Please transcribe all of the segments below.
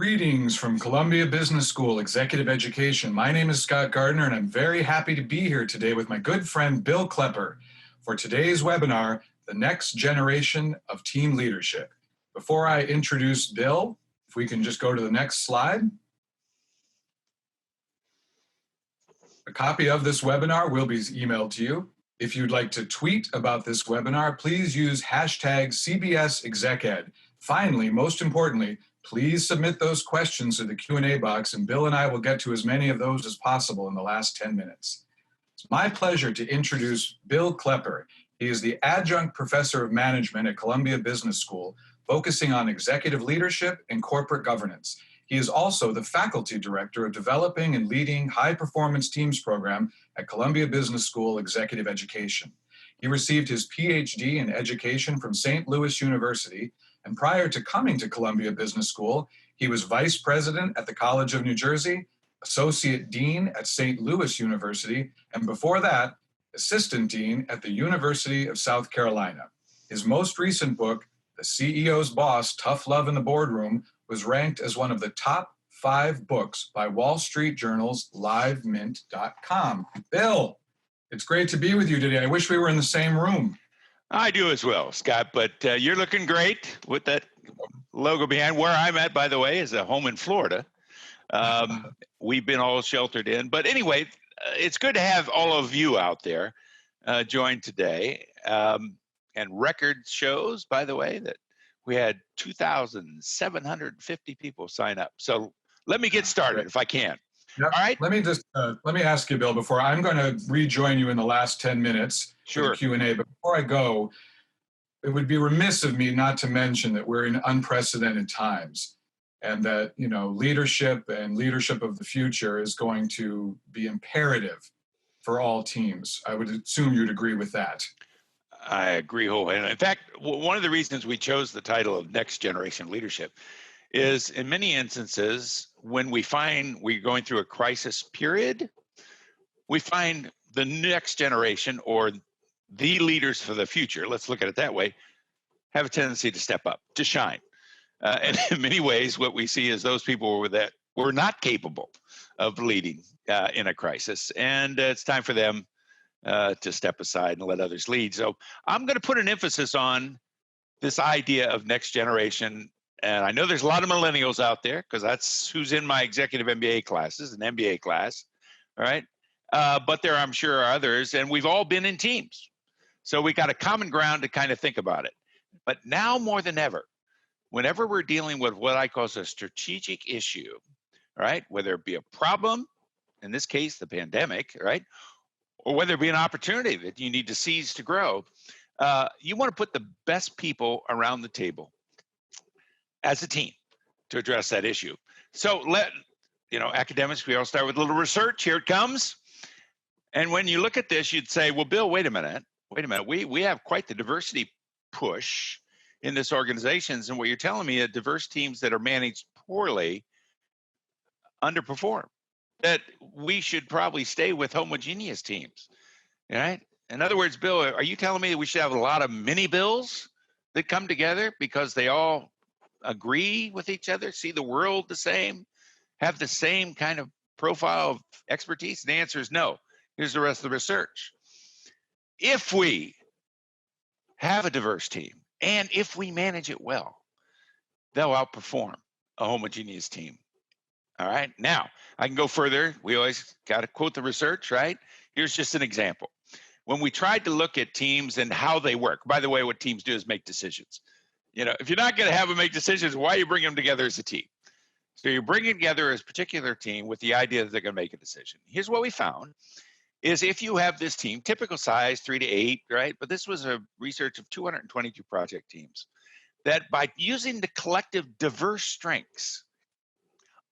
Greetings from Columbia Business School, Executive Education. My name is Scott Gardner, and I'm very happy to be here today with my good friend Bill Klepper for today's webinar, The Next Generation of Team Leadership. Before I introduce Bill, if we can just go to the next slide. A copy of this webinar will be emailed to you. If you'd like to tweet about this webinar, please use hashtag CBSExecEd. Finally, most importantly, please submit those questions to the Q&A box, and Bill and I will get to as many of those as possible in the last 10 minutes. It's my pleasure to introduce Bill Klepper. He is the adjunct professor of management at Columbia Business School, focusing on executive leadership and corporate governance. He is also the faculty director of developing and leading high-performance teams program at Columbia Business School Executive Education. He received his PhD in education from St. Louis University, and prior to coming to Columbia Business School, he was vice president at the College of New Jersey, associate dean at St. Louis University, and before that, assistant dean at the University of South Carolina. His most recent book, The CEO's Boss, Tough Love in the Boardroom, was ranked as one of the top 5 books by Wall Street Journal's LiveMint.com. Bill, it's great to be with you today. I wish we were in the same room. I do as well, Scott, but you're looking great with that logo behind. Where I'm at, by the way, is a home in Florida. We've been all sheltered in. But anyway, it's good to have all of you out there join today. And record shows, by the way, that we had 2,750 people sign up. So let me get started if I can. Yep. All right. Let me ask you, Bill, before I'm going to rejoin you in the last 10 minutes for the Q&A. But before I go, it would be remiss of me not to mention that we're in unprecedented times, and that, you know, leadership and leadership of the future is going to be imperative for all teams. I would assume you'd agree with that. I agree wholeheartedly. In fact, one of the reasons we chose the title of Next Generation Leadership is, in many instances, when we find we're going through a crisis period, we find the next generation, or the leaders for the future, let's look at it that way, have a tendency to step up, to shine. And in many ways, what we see is those people that were not capable of leading in a crisis. And it's time for them to step aside and let others lead. So I'm going to put an emphasis on this idea of next generation. And I know there's a lot of millennials out there, because that's who's in my executive MBA classes, an MBA class, all right? But there, I'm sure, are others, and we've all been in teams. So we got a common ground to kind of think about it. But now more than ever, whenever we're dealing with what I call a strategic issue, all right, whether it be a problem, in this case, the pandemic, right, or whether it be an opportunity that you need to seize to grow, you want to put the best people around the table as a team to address that issue. So academics, we all start with a little research. Here it comes. And when you look at this, you'd say, well, Bill, wait a minute. We have quite the diversity push in this organizations. And what you're telling me, diverse teams that are managed poorly underperform, that we should probably stay with homogeneous teams, right? In other words, Bill, are you telling me that we should have a lot of mini Bills that come together because they all agree with each other, see the world the same, have the same kind of profile of expertise? And the answer is no. Here's the rest of the research. If we have a diverse team, and if we manage it well, they'll outperform a homogeneous team. All right. Now, I can go further. We always got to quote the research, right? Here's just an example. When we tried to look at teams and how they work, by the way, what teams do is make decisions. You know, if you're not going to have them make decisions, why are you bringing them together as a team? So you're bringing together a particular team with the idea that they're going to make a decision. Here's what we found is, if you have this team, typical size, 3 to 8, right? But this was a research of 222 project teams, that by using the collective diverse strengths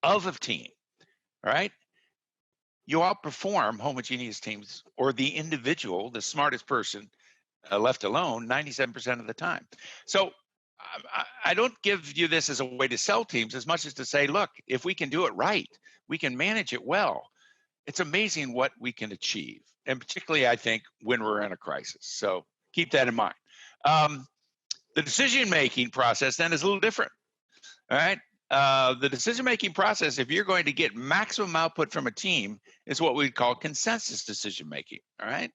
of a team, right, you outperform homogeneous teams, or the individual, the smartest person left alone, 97% of the time. So I don't give you this as a way to sell teams as much as to say, look, if we can do it right, we can manage it well, it's amazing what we can achieve. And particularly, I think, when we're in a crisis. So keep that in mind. The decision-making process then is a little different, all right? the decision-making process, if you're going to get maximum output from a team, is what we call consensus decision-making, all right?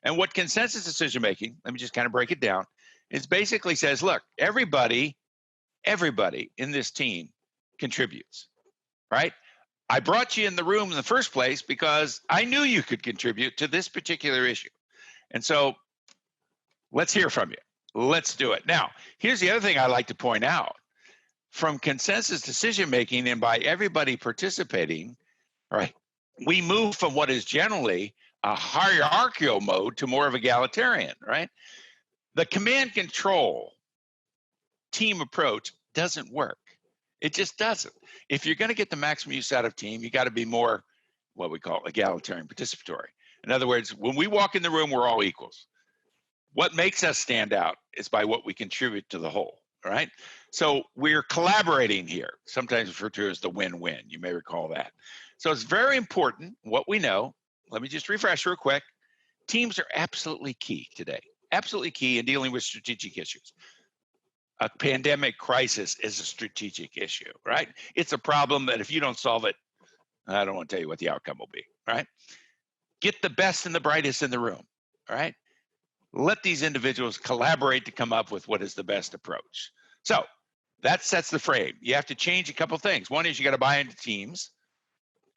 And what consensus decision-making, let me just kind of break it down, is basically says, look, everybody in this team contributes, right? I brought you in the room in the first place because I knew you could contribute to this particular issue. And so let's hear from you. Let's do it. Now, here's the other thing I like to point out. From consensus decision-making and by everybody participating, right, we move from what is generally a hierarchical mode to more of egalitarian, right? The command control team approach doesn't work. It just doesn't. If you're going to get the maximum use out of team, you got to be more what we call egalitarian participatory. In other words, when we walk in the room, we're all equals. What makes us stand out is by what we contribute to the whole, right? So we're collaborating here, sometimes referred to as the win-win. You may recall that. So it's very important what we know. Let me just refresh real quick. Teams are absolutely key today, absolutely key in dealing with strategic issues. A pandemic crisis is a strategic issue, right? It's a problem that if you don't solve it, I don't want to tell you what the outcome will be, right? Get the best and the brightest in the room, all right? Let these individuals collaborate to come up with what is the best approach. So that sets the frame. You have to change a couple things. One is you got to buy into teams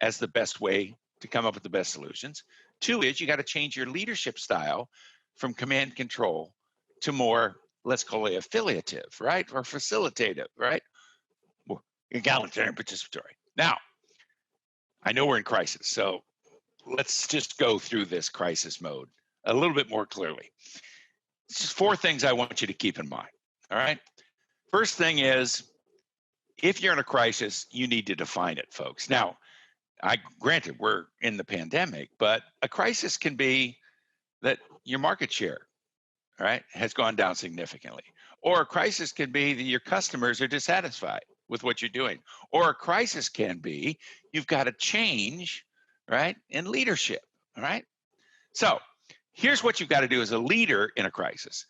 as the best way to come up with the best solutions. Two is you got to change your leadership style from command control to more, let's call it affiliative, right? Or facilitative, right? More egalitarian participatory. Now, I know we're in crisis, so let's just go through this crisis mode a little bit more clearly. It's just 4 things I want you to keep in mind, all right? First thing is, if you're in a crisis, you need to define it, folks. Now, granted, we're in the pandemic, but a crisis can be that your market share, all right, has gone down significantly. Or a crisis can be that your customers are dissatisfied with what you're doing. Or a crisis can be you've got a change, right, in leadership, all right? So here's what you've got to do as a leader in a crisis.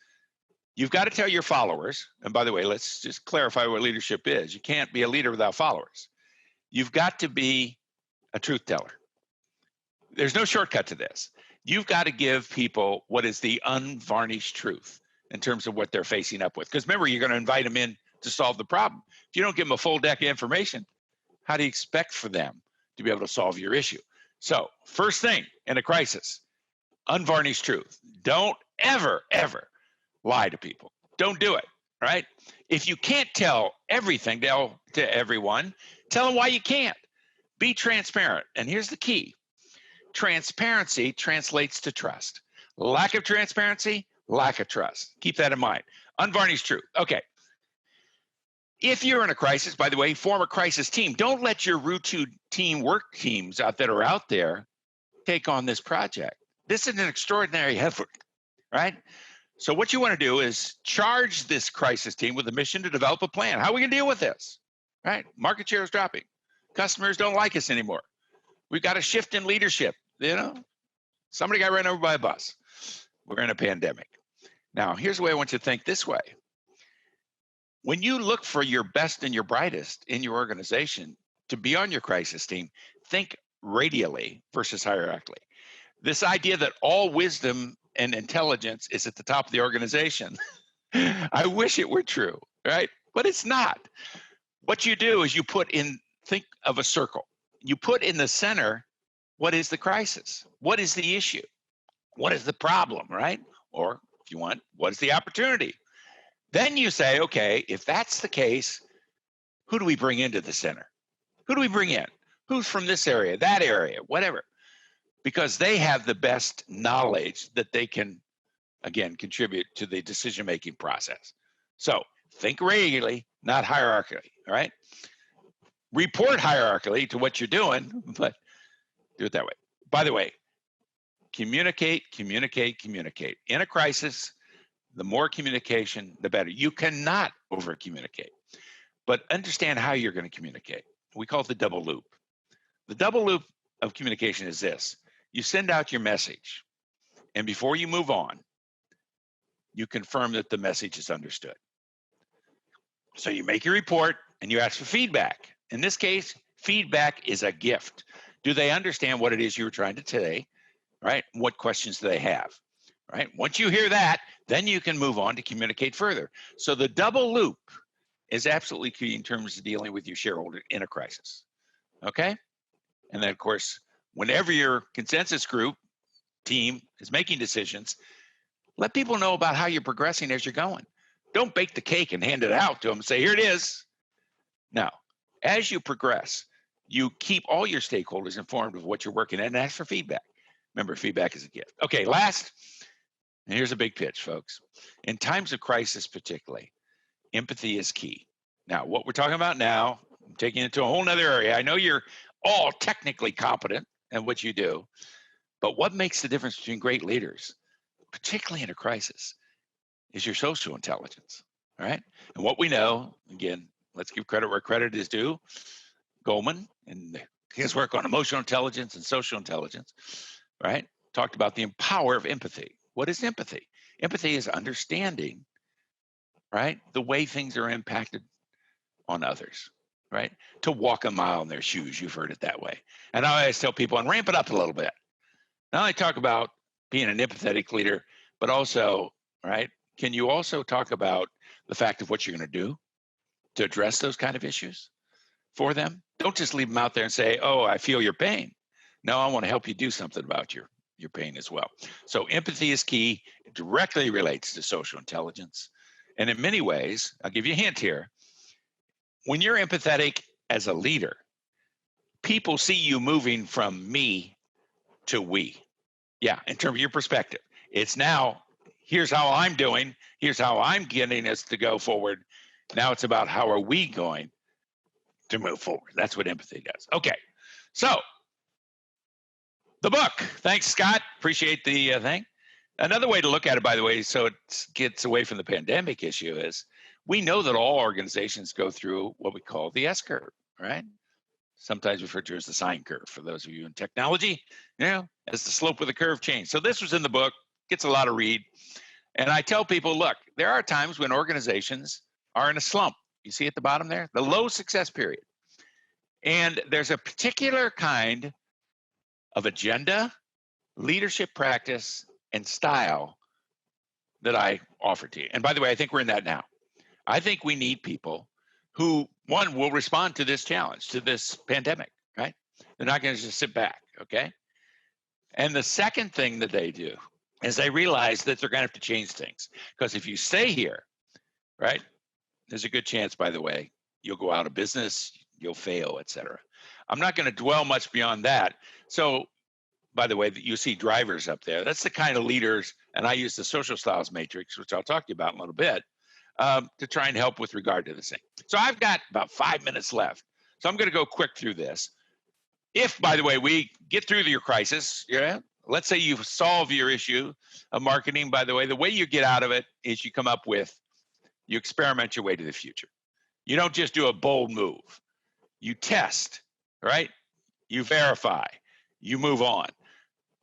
You've got to tell your followers, and by the way, let's just clarify what leadership is. You can't be a leader without followers. You've got to be a truth teller. There's no shortcut to this. You've got to give people what is the unvarnished truth in terms of what they're facing up with. Because remember, you're going to invite them in to solve the problem. If you don't give them a full deck of information, how do you expect for them to be able to solve your issue? So first thing in a crisis, unvarnished truth. Don't ever, ever lie to people. Don't do it, right? If you can't tell everything to everyone, tell them why you can't. Be transparent. And here's the key. Transparency translates to trust. Lack of transparency, lack of trust. Keep that in mind. Unvarnished truth. Okay. If you're in a crisis, by the way, form a crisis team. Don't let your routine work teams that are out there take on this project. This is an extraordinary effort, right? So what you want to do is charge this crisis team with a mission to develop a plan. How are we going to deal with this, right? Market share is dropping. Customers don't like us anymore. We've got a shift in leadership. You know, somebody got run over by a bus. We're in a pandemic. Now, here's the way I want you to think this way. When you look for your best and your brightest in your organization to be on your crisis team, think radially versus hierarchically. This idea that all wisdom and intelligence is at the top of the organization, I wish it were true, right? But it's not. What you do is you think of a circle. You put in the center, what is the crisis? What is the issue? What is the problem, right? Or if you want, what is the opportunity? Then you say, okay, if that's the case, who do we bring into the center? Who do we bring in? Who's from this area, that area, whatever? Because they have the best knowledge that they can, again, contribute to the decision-making process. So think radially, not hierarchically, all right? Report hierarchically to what you're doing, but do it that way. By the way, communicate, communicate, communicate. In a crisis, the more communication, the better. You cannot over-communicate, but understand how you're going to communicate. We call it the double loop. The double loop of communication is this. You send out your message, and before you move on, you confirm that the message is understood. So you make your report, and you ask for feedback. In this case, feedback is a gift. Do they understand what it is you were trying to say, right? What questions do they have, right? Once you hear that, then you can move on to communicate further. So the double loop is absolutely key in terms of dealing with your shareholder in a crisis, okay? And then, of course, whenever your consensus group team is making decisions, let people know about how you're progressing as you're going. Don't bake the cake and hand it out to them and say, here it is. Now, as you progress, you keep all your stakeholders informed of what you're working at and ask for feedback. Remember, feedback is a gift. Okay, last, and here's a big pitch, folks. In times of crisis particularly, empathy is key. Now, what we're talking about now, I'm taking it to a whole nother area. I know you're all technically competent in what you do, but what makes the difference between great leaders, particularly in a crisis, is your social intelligence, all right? And what we know, again, let's give credit where credit is due. Goldman and his work on emotional intelligence and social intelligence, right, talked about the power of empathy. What is empathy? Empathy is understanding, right, the way things are impacted on others, right? To walk a mile in their shoes, you've heard it that way. And I always tell people, and ramp it up a little bit. Not only talk about being an empathetic leader, but also, right, can you also talk about the fact of what you're going to do to address those kind of issues for them? Don't just leave them out there and say, oh, I feel your pain. No, I want to help you do something about your pain as well. So empathy is key. It directly relates to social intelligence. And in many ways, I'll give you a hint here. When you're empathetic as a leader, people see you moving from me to we. Yeah, in terms of your perspective. It's now, here's how I'm doing. Here's how I'm getting us to go forward. Now it's about how are we going to move forward. That's what empathy does. Okay, so the book. Thanks, Scott. Appreciate the thing. Another way to look at it, by the way, so it gets away from the pandemic issue is we know that all organizations go through what we call the S curve, right? Sometimes referred to as the sine curve for those of you in technology, as the slope of the curve change. So this was in the book, gets a lot of read. And I tell people, look, there are times when organizations are in a slump. You see at the bottom there, the low success period. And there's a particular kind of agenda, leadership practice, and style that I offer to you. And by the way, I think we're in that now. I think we need people who, one, will respond to this challenge, to this pandemic, right? They're not going to just sit back, okay? And the second thing that they do is they realize that they're going to have to change things. Because if you stay here, right, there's a good chance, by the way, you'll go out of business, you'll fail, et cetera. I'm not going to dwell much beyond that. So, by the way, you see drivers up there. That's the kind of leaders, and I use the social styles matrix, which I'll talk to you about in a little bit, to try and help with regard to this thing. So I've got about 5 minutes left. So I'm going to go quick through this. If, by the way, we get through your crisis, let's say you solve your issue of marketing, by the way you get out of it is you come up with, you experiment your way to the future. You don't just do a bold move. You test, right? You verify, you move on.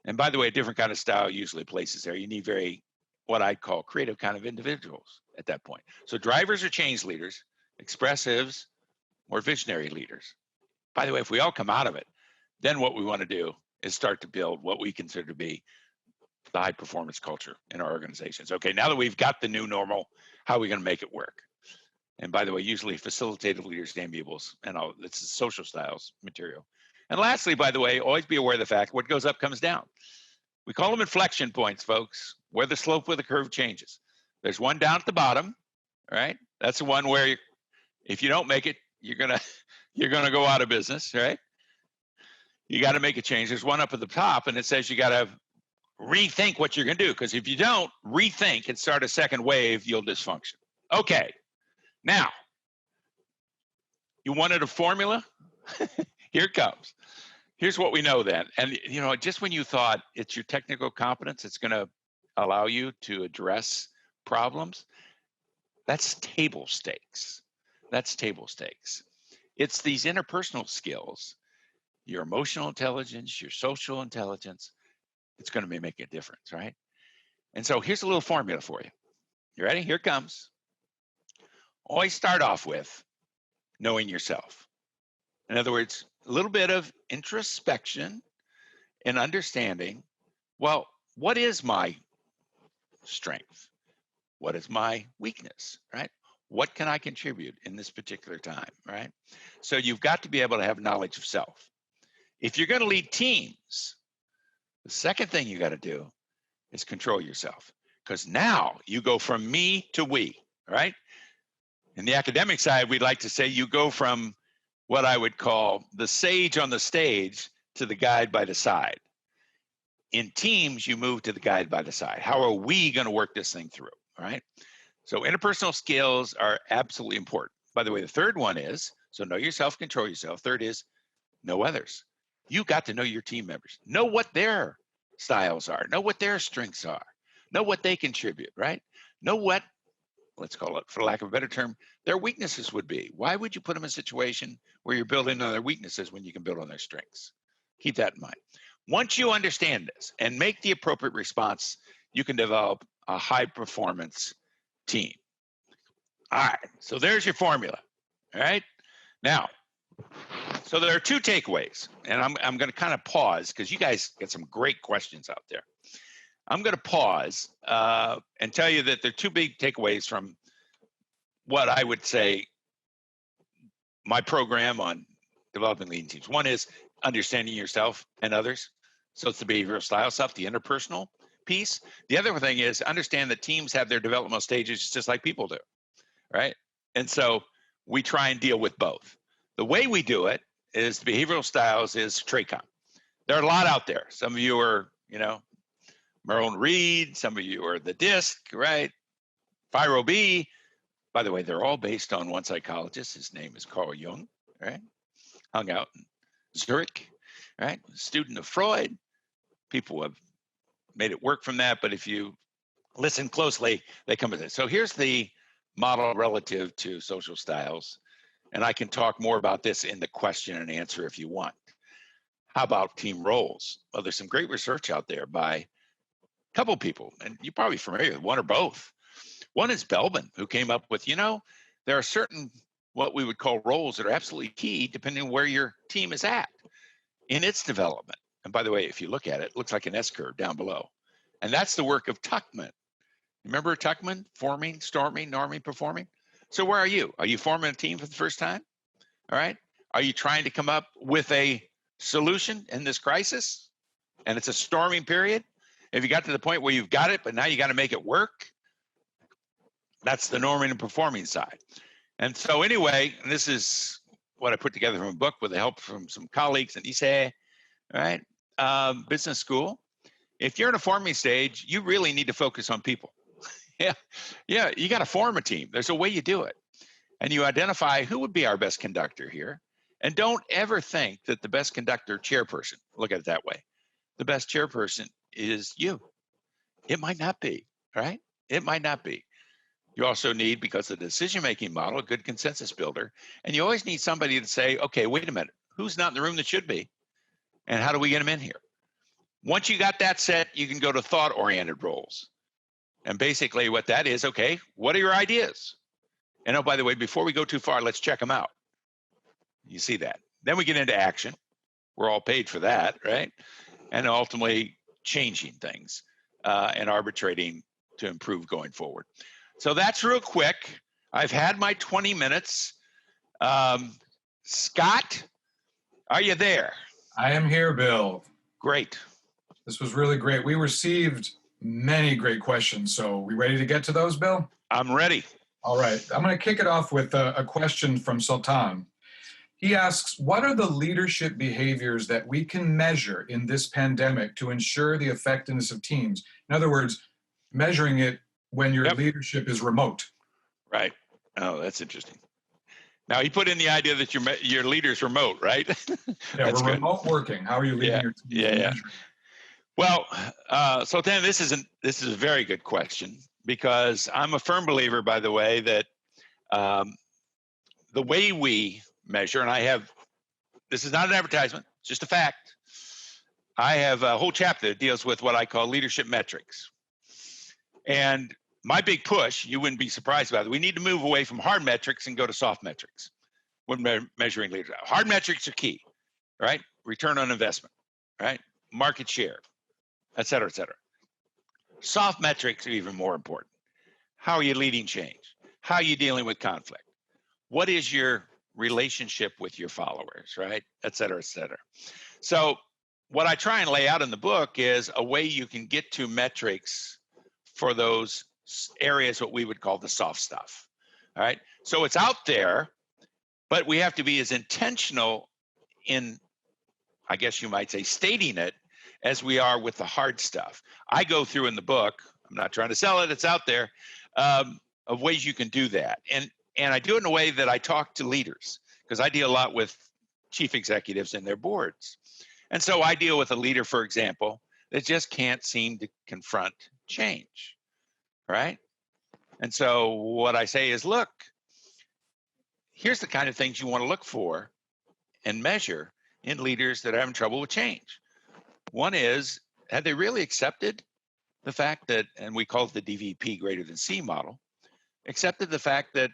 And by the way, a different kind of style usually places there. You need very, what I call creative kind of individuals at that point. So drivers are change leaders, expressives, or visionary leaders. By the way, if we all come out of it, then what we want to do is start to build what we consider to be the high performance culture in our organizations. Okay, now that we've got the new normal, how are we going to make it work? And by the way, usually facilitative leaders, amiables, and all this is social styles material. And lastly, by the way, always be aware of the fact what goes up comes down. We call them inflection points, folks, where the slope of the curve changes. There's one down at the bottom, right? That's the one where if you don't make it, you're gonna go out of business, right? You got to make a change. There's one up at the top, and it says you got to rethink what you're gonna do, because if you don't rethink and start a second wave, you'll dysfunction. Okay, now you wanted a formula? Here it comes. Here's what we know then. And just when you thought it's your technical competence, it's going to allow you to address problems, that's table stakes. That's table stakes. It's these interpersonal skills, your emotional intelligence, your social intelligence, it's going to be making a difference, right? And so here's a little formula for you. You ready? Here it comes. Always start off with knowing yourself. In other words, a little bit of introspection and understanding, well, what is my strength? What is my weakness, right? What can I contribute in this particular time, right? So you've got to be able to have knowledge of self. If you're going to lead teams, the second thing you got to do is control yourself, because now you go from me to we, right? In the academic side, we'd like to say you go from what I would call the sage on the stage to the guide by the side. In teams, you move to the guide by the side. How are we going to work this thing through, right? So interpersonal skills are absolutely important. By the way, the third one is, so know yourself, control yourself. Third is know others. You got to know your team members. Know what their styles are. Know what their strengths are. Know what they contribute, right? Know what, let's call it, for lack of a better term, their weaknesses would be. Why would you put them in a situation where you're building on their weaknesses when you can build on their strengths? Keep that in mind. Once you understand this and make the appropriate response, you can develop a high performance team. All right, so there's your formula. All right, now, so there are two takeaways, and I'm going to kind of pause because you guys get some great questions out there. I'm going to pause and tell you that there are two big takeaways from what I would say my program on developing leading teams. One is understanding yourself and others. So it's the behavioral style stuff, the interpersonal piece. The other thing is understand that teams have their developmental stages just like people do, right? And so we try and deal with both. The way we do it is behavioral styles is TRACON. There are a lot out there. Some of you are, Merlin Reed. Some of you are the DISC, right? Phiro B. By the way, they're all based on one psychologist. His name is Carl Jung, right? Hung out in Zurich, right? Student of Freud. People have made it work from that, but if you listen closely, they come with it. So here's the model relative to social styles, and I can talk more about this in the question and answer if you want. How about team roles? Well, there's some great research out there by a couple people, and you're probably familiar with one or both. One is Belbin, who came up with, there are certain what we would call roles that are absolutely key depending on where your team is at in its development. And by the way, if you look at it, it looks like an S-curve down below. And that's the work of Tuckman. Remember Tuckman? Forming, storming, norming, performing? So where are you? Are you forming a team for the first time? All right. Are you trying to come up with a solution in this crisis? And it's a storming period? If you got to the point where you've got it, but now you got to make it work, that's the norming and performing side. And so anyway, this is what I put together from a book with the help from some colleagues at ISE, right? Business school. If you're in a forming stage, you really need to focus on people. Yeah, you got to form a team. There's a way you do it. And you identify who would be our best conductor here. And don't ever think that the best conductor, chairperson, look at it that way. The best chairperson is you. It might not be, right? It might not be. You also need, because of the decision-making model, a good consensus builder. And you always need somebody to say, okay, wait a minute, who's not in the room that should be? And how do we get them in here? Once you got that set, you can go to thought-oriented roles. And basically what that is, okay, what are your ideas? And oh, by the way, before we go too far, let's check them out. You see that. Then we get into action. We're all paid for that, right? And ultimately changing things and arbitrating to improve going forward. So that's real quick. I've had my 20 minutes. Scott, are you there? I am here, Bill. Great. This was really great. We received many great questions. So we ready to get to those, Bill? I'm ready. All right. I'm going to kick it off with a question from Sultan. He asks, what are the leadership behaviors that we can measure in this pandemic to ensure the effectiveness of teams? In other words, measuring it when your leadership is remote. Right. Oh, that's interesting. Now, you put in the idea that your leader's remote, right? Yeah, we're remote working. How are you leading your team? Yeah. Well, Sultan, this is a very good question, because I'm a firm believer, by the way, that the way we measure, and this is not an advertisement, it's just a fact. I have a whole chapter that deals with what I call leadership metrics. And my big push, you wouldn't be surprised about it, we need to move away from hard metrics and go to soft metrics, when measuring leaders. Hard metrics are key, right? Return on investment, right? Market share, et cetera, et cetera. Soft metrics are even more important. How are you leading change? How are you dealing with conflict? What is your relationship with your followers, right? Et cetera, et cetera. So what I try and lay out in the book is a way you can get to metrics for those areas, what we would call the soft stuff, all right? So it's out there, but we have to be as intentional in, I guess you might say, stating it as we are with the hard stuff. I go through in the book, I'm not trying to sell it, it's out there, of ways you can do that. And I do it in a way that I talk to leaders, because I deal a lot with chief executives and their boards. And so I deal with a leader, for example, that just can't seem to confront change, right? And so what I say is, look, here's the kind of things you want to look for and measure in leaders that are having trouble with change. One is, have they really accepted the fact that, and we call it the DVP greater than C model, accepted the fact that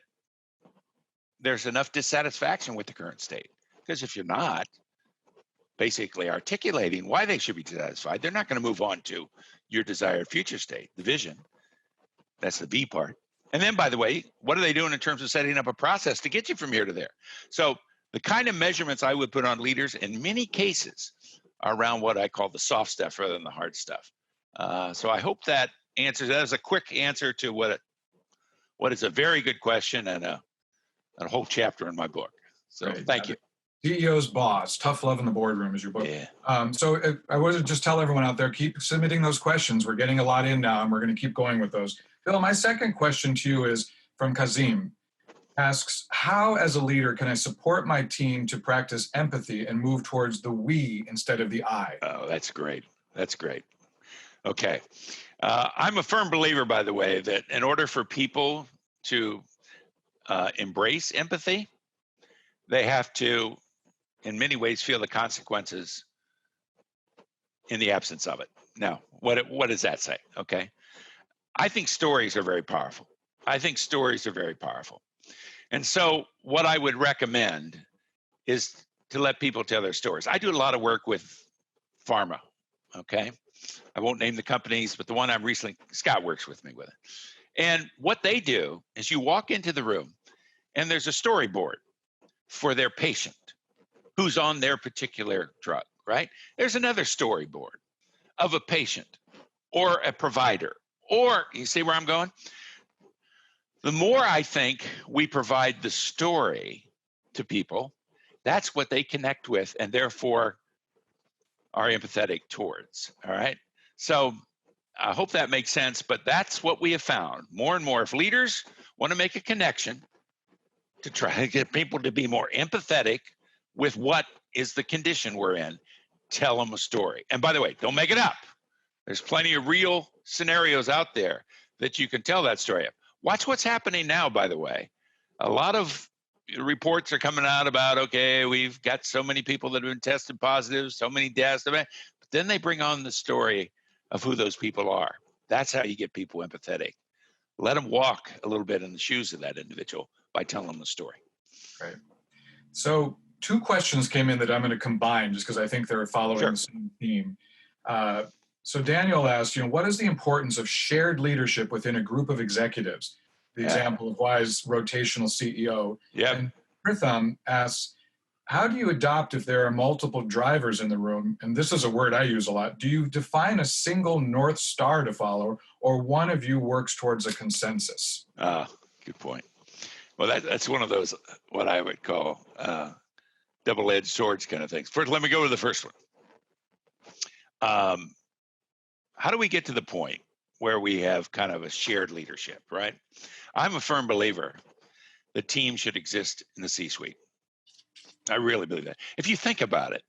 there's enough dissatisfaction with the current state? Because if you're not basically articulating why they should be dissatisfied, they're not going to move on to your desired future state, the vision. That's the V part. And then, by the way, what are they doing in terms of setting up a process to get you from here to there? So the kind of measurements I would put on leaders in many cases are around what I call the soft stuff rather than the hard stuff. So I hope that answers, that is a quick answer to what is a very good question and a whole chapter in my book. So Right. thank you. CEO's Boss, Tough Love in the Boardroom is your book. Yeah. So I want to just tell everyone out there, keep submitting those questions. We're getting a lot in now, and we're going to keep going with those. Phil, my second question to you is from Kazim. Asks, how as a leader can I support my team to practice empathy and move towards the we instead of the I? Oh, that's great. That's great. Okay. I'm a firm believer, by the way, that in order for people to embrace empathy, they have to, in many ways, feel the consequences in the absence of it. Now, what does that say? Okay. I think stories are very powerful. And so what I would recommend is to let people tell their stories. I do a lot of work with pharma, okay? I won't name the companies, but the one I'm recently, Scott works with me with it. And what they do is you walk into the room and there's a storyboard for their patient who's on their particular drug, right? There's another storyboard of a patient or a provider, or you see where I'm going? The more I think we provide the story to people, that's what they connect with and therefore are empathetic towards, all right? So I hope that makes sense, but that's what we have found. More and more, if leaders want to make a connection to try to get people to be more empathetic with what is the condition we're in, tell them a story. And by the way, don't make it up. There's plenty of real scenarios out there that you can tell that story of. Watch what's happening now, by the way. A lot of reports are coming out about, okay, we've got so many people that have been tested positive, so many deaths, but then they bring on the story of who those people are. That's how you get people empathetic. Let them walk a little bit in the shoes of that individual by telling them the story. Right. So 2 questions came in that I'm going to combine just because I think they're following the same theme. So Daniel asked, what is the importance of shared leadership within a group of executives? The example of Wise rotational CEO. And Pritham asks, how do you adopt if there are multiple drivers in the room? And this is a word I use a lot. Do you define a single North Star to follow, or one of you works towards a consensus? Good point. Well, that's one of those, what I would call double-edged swords kind of things. First, let me go to the first one. How do we get to the point where we have kind of a shared leadership, right? I'm a firm believer that teams should exist in the C-suite. I really believe that. If you think about it,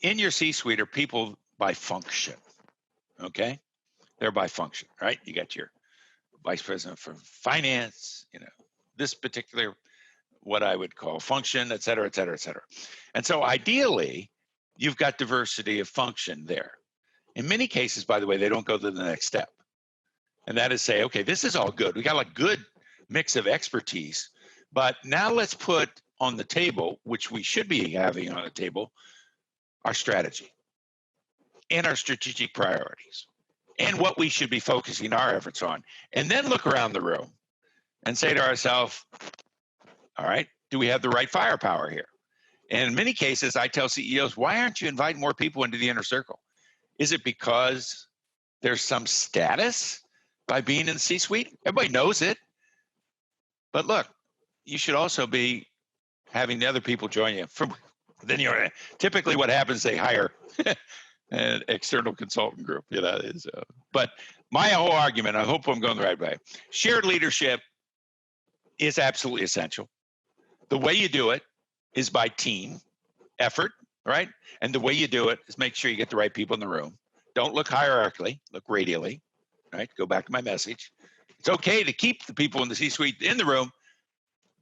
in your C-suite are people by function, okay? They're by function, right? You got your vice president for finance, this particular, what I would call function, et cetera, et cetera, et cetera. And so ideally, you've got diversity of function there. In many cases, by the way, they don't go to the next step. And that is say, okay, this is all good. We got a good mix of expertise, but now let's put on the table, which we should be having on the table, our strategy and our strategic priorities and what we should be focusing our efforts on. And then look around the room and say to ourselves, all right, do we have the right firepower here? And in many cases, I tell CEOs, why aren't you inviting more people into the inner circle? Is it because there's some status by being in the C-suite? Everybody knows it. But look, you should also be having the other people join you. Then typically what happens, they hire an external consultant group. But my whole argument, I hope I'm going the right way. Shared leadership is absolutely essential. The way you do it is by team effort, right? And the way you do it is make sure you get the right people in the room. Don't look hierarchically, look radially, right? Go back to my message. It's okay to keep the people in the C-suite in the room,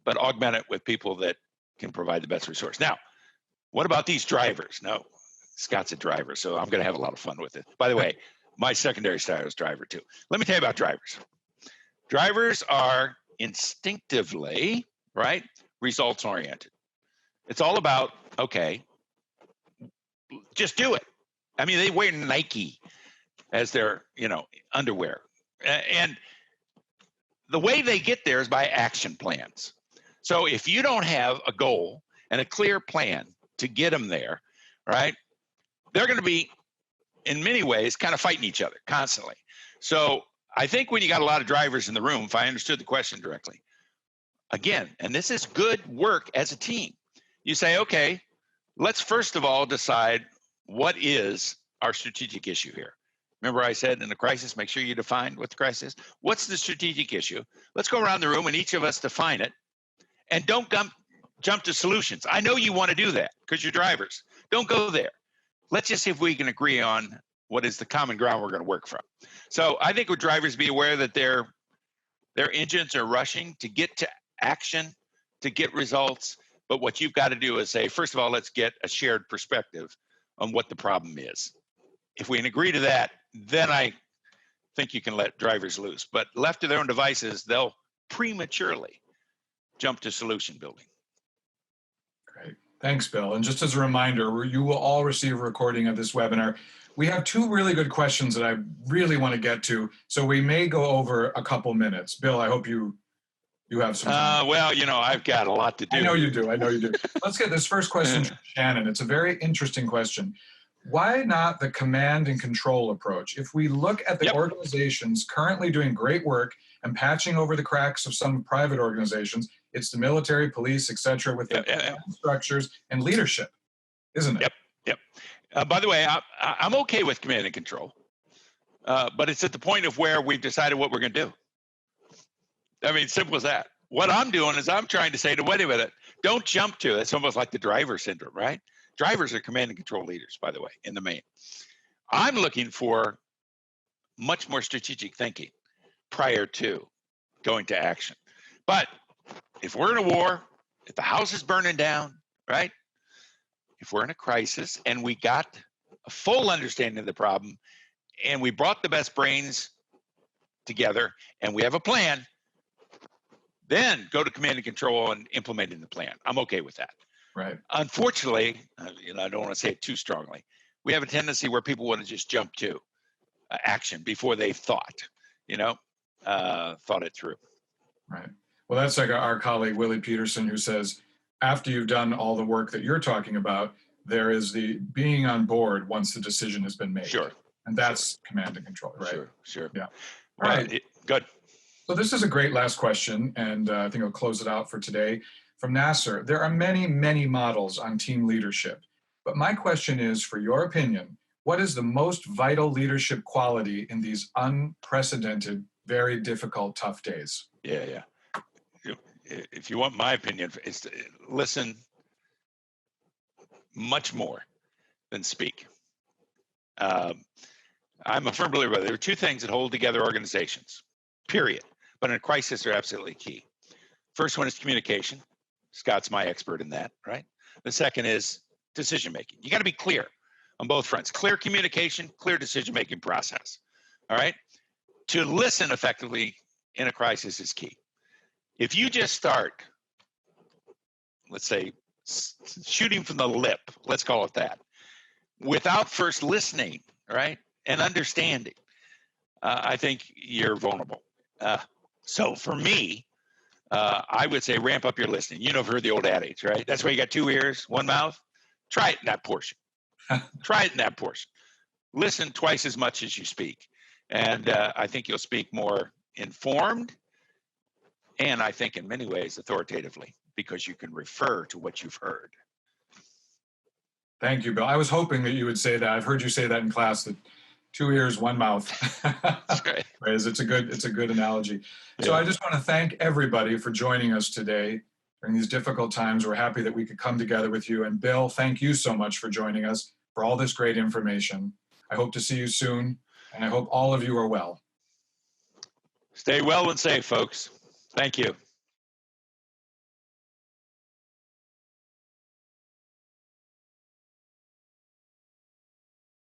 but augment it with people that can provide the best resource. Now, what about these drivers? No, Scott's a driver, so I'm going to have a lot of fun with it. By the way, my secondary style is driver too. Let me tell you about drivers. Drivers are instinctively, right, results oriented. It's all about, okay, just do it. I mean, they wear Nike as their, underwear. And the way they get there is by action plans. So if you don't have a goal and a clear plan to get them there, right, they're going to be, in many ways, kind of fighting each other constantly. So I think when you got a lot of drivers in the room, if I understood the question directly, again, and this is good work as a team, you say, okay, let's first of all decide what is our strategic issue here. Remember I said in a crisis, make sure you define what the crisis is. What's the strategic issue? Let's go around the room and each of us define it. And don't jump to solutions. I know you want to do that because you're drivers. Don't go there. Let's just see if we can agree on what is the common ground we're going to work from. So I think with drivers, be aware that their engines are rushing to get to action, to get results. But what you've got to do is say, first of all, let's get a shared perspective on what the problem is. If we can agree to that, then I think you can let drivers loose. But left to their own devices, they'll prematurely jump to solution building. Great. Thanks, Bill. And just as a reminder, you will all receive a recording of this webinar. We have two really good questions that I really want to get to, so we may go over a couple minutes. Bill, I hope you have some time. Well, I've got a lot to do. I know you do. Let's get this first question from Shannon. It's a very interesting question. Why not the command and control approach? If we look at the organizations currently doing great work and patching over the cracks of some private organizations, it's the military, police, etc., with the structures and leadership, isn't it? Yep. By the way, I'm okay with command and control, but it's at the point of where we've decided what we're going to do. I mean, simple as that. What I'm doing is I'm trying to say to, wait a minute, don't jump to it. It's almost like the driver syndrome, right? Drivers are command and control leaders, by the way, in the main. I'm looking for much more strategic thinking prior to going to action. But if we're in a war, if the house is burning down, right? If we're in a crisis and we got a full understanding of the problem and we brought the best brains together and we have a plan, then go to command and control and implementing the plan. I'm okay with that. Right. Unfortunately, I don't want to say it too strongly. We have a tendency where people want to just jump to action before they've thought it through. Right. Well, that's like our colleague, Willie Peterson, who says, after you've done all the work that you're talking about, there is the being on board once the decision has been made. Sure. And that's command and control, right? Sure. Yeah. All right. Good. So this is a great last question, and I think I'll close it out for today. From Nasser, there are many, many models on team leadership. But my question is, for your opinion, what is the most vital leadership quality in these unprecedented, very difficult, tough days? Yeah. If you want my opinion, it's to listen much more than speak. I'm a firm believer there are two things that hold together organizations, period. But in a crisis, they're absolutely key. First one is communication. Scott's my expert in that, right? The second is decision-making. You got to be clear on both fronts. Clear communication, clear decision-making process, all right? To listen effectively in a crisis is key. If you just start let's say, shooting from the lip, let's call it that, without first listening, right, and understanding, I think you're vulnerable. So for me, I would say ramp up your listening. You know, I've heard the old adage, right? That's why you got 2 ears, 1 mouth. Try it in that portion. Try it in that portion. Listen twice as much as you speak. And I think you'll speak more informed, and I think in many ways authoritatively, because you can refer to what you've heard. Thank you, Bill. I was hoping that you would say that. I've heard you say that in class, that 2 ears, 1 mouth. That's great. It's a good analogy. So I just want to thank everybody for joining us today during these difficult times. We're happy that we could come together with you. And Bill, thank you so much for joining us, for all this great information. I hope to see you soon, and I hope all of you are well. Stay well and safe, folks. Thank you.